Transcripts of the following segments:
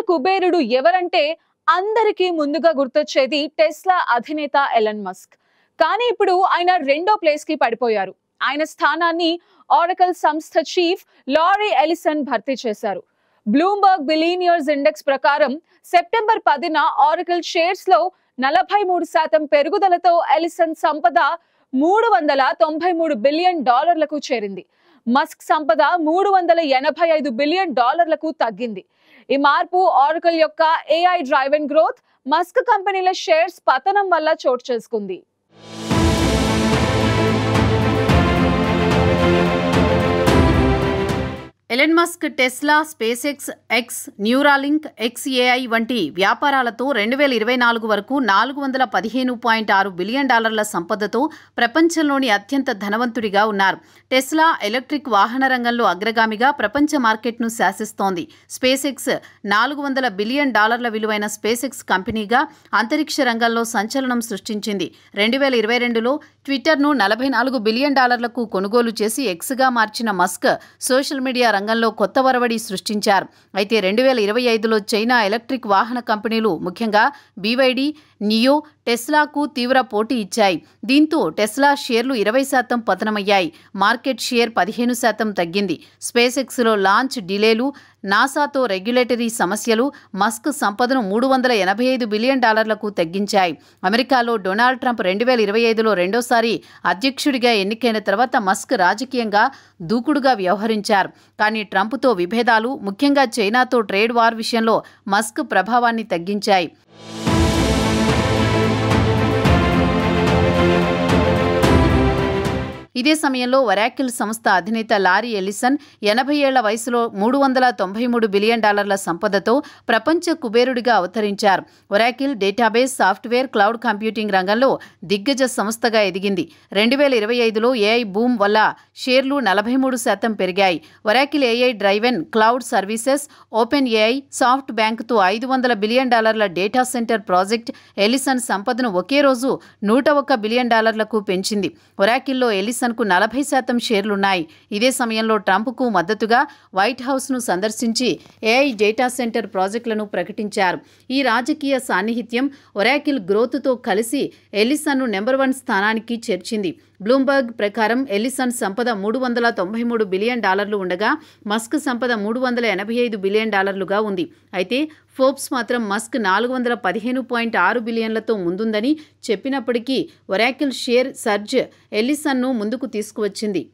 కుబేరుడు ఎవరంటే అందరికీ ముందుగా గుర్తొచ్చేది టెస్లా అధినేత ఎలన్ మస్క్. కానీ ఇప్పుడు ఆయన రెండో ప్లేస్ కి పడిపోయారు. ఆయన స్థానాన్ని ఆరకల్ సంస్థ చీఫ్ లారీ ఎలిసన్ భర్తీ చేశారు. బ్లూంబర్గ్ బిలియనియర్స్ ఇండెక్స్ ప్రకారం సెప్టెంబర్ 10న ఆరకల్ షేర్స్ లో 43% పెరుగుదలతో ఎలిసన్ సంపద $393 బిలియన్ చేరింది. మస్క్ సంపద $385 బిలియన్ తగ్గింది. ఈ మార్పు ఆరకల్ యొక్క ఏఐ డ్రైవెన్ గ్రోత్, మస్క్ కంపెనీల షేర్స్ పతనం వల్ల చోటు చేసుకుంది. Elon Musk Tesla, space X, Neuralink, XAI వంటి వ్యాపారాలతో 2024 వరకు $415.6 బిలియన్ సంపదతో ప్రపంచంలోని అత్యంత ధనవంతుడిగా ఉన్నారు. టెస్లా ఎలక్ట్రిక్ వాహన రంగంలో అగ్రగామిగా ప్రపంచ మార్కెట్ను శాసిస్తోంది. స్పేస్ ఎక్స్ $400 బిలియన్ విలువైన స్పేస్ ఎక్స్ కంపెనీగా అంతరిక్ష రంగంలో సంచలనం సృష్టించింది. 2022లో ట్విట్టర్ను $44 బిలియన్ కొనుగోలు చేసి ఎక్స్గా మార్చిన మస్క్ సోషల్ మీడియా రంగంలో కొత్త వరవడి సృష్టించారు. అయితే 2025లో చైనా ఎలక్ట్రిక్ వాహన కంపెనీలు ముఖ్యంగా BYD, నియో, టెస్లాకు తీవ్ర పోటీ ఇచ్చాయి. దీంతో టెస్లా షేర్లు 20% పతనమయ్యాయి. మార్కెట్ షేర్ 15% తగ్గింది. స్పేస్ ఎక్స్లో లాంచ్ డిలేలు, నాసాతో రెగ్యులేటరీ సమస్యలు మస్క్ సంపదను $385 బిలియన్ తగ్గించాయి. అమెరికాలో డొనాల్డ్ ట్రంప్ 2025లో రెండోసారి అధ్యక్షుడిగా ఎన్నికైన తర్వాత మస్క్ రాజకీయంగా దూకుడుగా వ్యవహరించారు. కానీ ట్రంప్తో విభేదాలు, ముఖ్యంగా చైనాతో ట్రేడ్ వార్ విషయంలో మస్క్ ప్రభావాన్ని తగ్గించాయి. ఇదే సమయంలో ఒరాకిల్ సంస్థ అధినేత లారీ ఎలిసన్ 80 ఏళ్ల వయసులో $393 బిలియన్ సంపదతో ప్రపంచ కుబేరుడిగా అవతరించారు. Oracle database, software, cloud computing రంగంలో దిగ్గజ సంస్థగా ఎదిగింది. 2025లో ఏఐ బూమ్ వల్ల షేర్లు 43% పెరిగాయి. Oracle AI driven cloud services, OpenAI, సాఫ్ట్ బ్యాంక్తో $500 billion data centre project Ellison సంపదను ఒకే రోజు $101 బిలియన్ పెంచింది. ఒరాకిల్లో ఎలిసన్ 40% షేర్లున్నాయి. ఇదే సమయంలో ట్రంప్కు మద్దతుగా వైట్ హౌస్ను సందర్శించి ఏఐ డేటా సెంటర్ ప్రాజెక్టులను ప్రకటించారు. ఈ రాజకీయ సాన్నిహిత్యం ఒరాకిల్ గ్రోత్తో కలిసి ఎలిసన్ను నెంబర్ 1 స్థానానికి చేర్చింది. బ్లూంబర్గ్ ప్రకారం ఎలిసన్ సంపద $393 బిలియన్ ఉండగా మస్క్ సంపద $385 బిలియన్ ఉంది. అయితే ఫోర్బ్స్ మాత్రం మస్క్ $415.6 బిలియన్లతో ముందుందని చెప్పినప్పటికీ ఒరాకిల్ షేర్ సర్జ్ ఎలిసన్ను ముందుకు తీసుకువచ్చింది.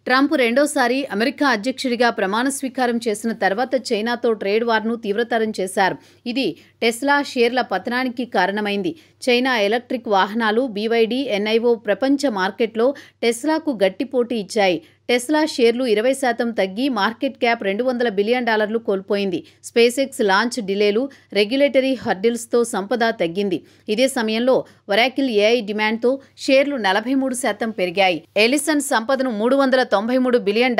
ట్రంప్ రెండోసారి అమెరికా అధ్యక్షుడిగా ప్రమాణ స్వీకారం చేసిన తర్వాత చైనాతో ట్రేడ్ వార్ను తీవ్రతరం చేశారు. ఇది టెస్లా షేర్ల పతనానికి కారణమైంది. చైనా ఎలక్ట్రిక్ వాహనాలు, BYD, NIO ప్రపంచ మార్కెట్లో టెస్లాకు గట్టి పోటీ ఇచ్చాయి. టెస్లా షేర్లు 20% తగ్గి మార్కెట్ క్యాప్ $200 బిలియన్ కోల్పోయింది. స్పేస్ ఎక్స్ లాంచ్ డిలేలు, రెగ్యులేటరీ హర్డిల్స్తో సంపద తగ్గింది. ఇదే సమయంలో ఒరాకిల్ ఏఐ డిమాండ్తో షేర్లు 43% పెరిగాయి. ఎలిసన్ సంపదను $393 బిలియన్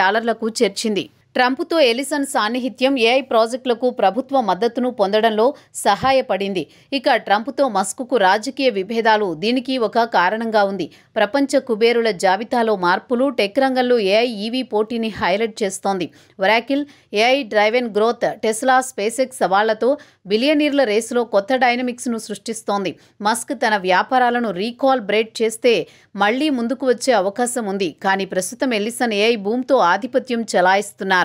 చేర్చింది. ట్రంప్తో ఎలిసన్ సాన్నిహిత్యం ఏఐ ప్రాజెక్టులకు ప్రభుత్వ మద్దతును పొందడంలో సహాయపడింది. ఇక ట్రంప్తో మస్క్కు రాజకీయ విభేదాలు దీనికి ఒక కారణంగా ఉంది. ప్రపంచ కుబేరుల జాబితాలో మార్పులు, టెక్ రంగంలో ఏఐ, ఈవీ పోటీని హైలైట్ చేస్తోంది. Oracle, AI driven growth, Tesla, space X సవాళ్లతో బిలియనీర్ల రేసులో కొత్త డైనమిక్స్ను సృష్టిస్తోంది. మస్క్ తన వ్యాపారాలను రీకాల్ బ్రేక్ చేస్తే మళ్లీ ముందుకు వచ్చే అవకాశం ఉంది. కానీ ప్రస్తుతం ఎలిసన్ ఏఐ బూమ్తో ఆధిపత్యం చెలాయిస్తున్నారు.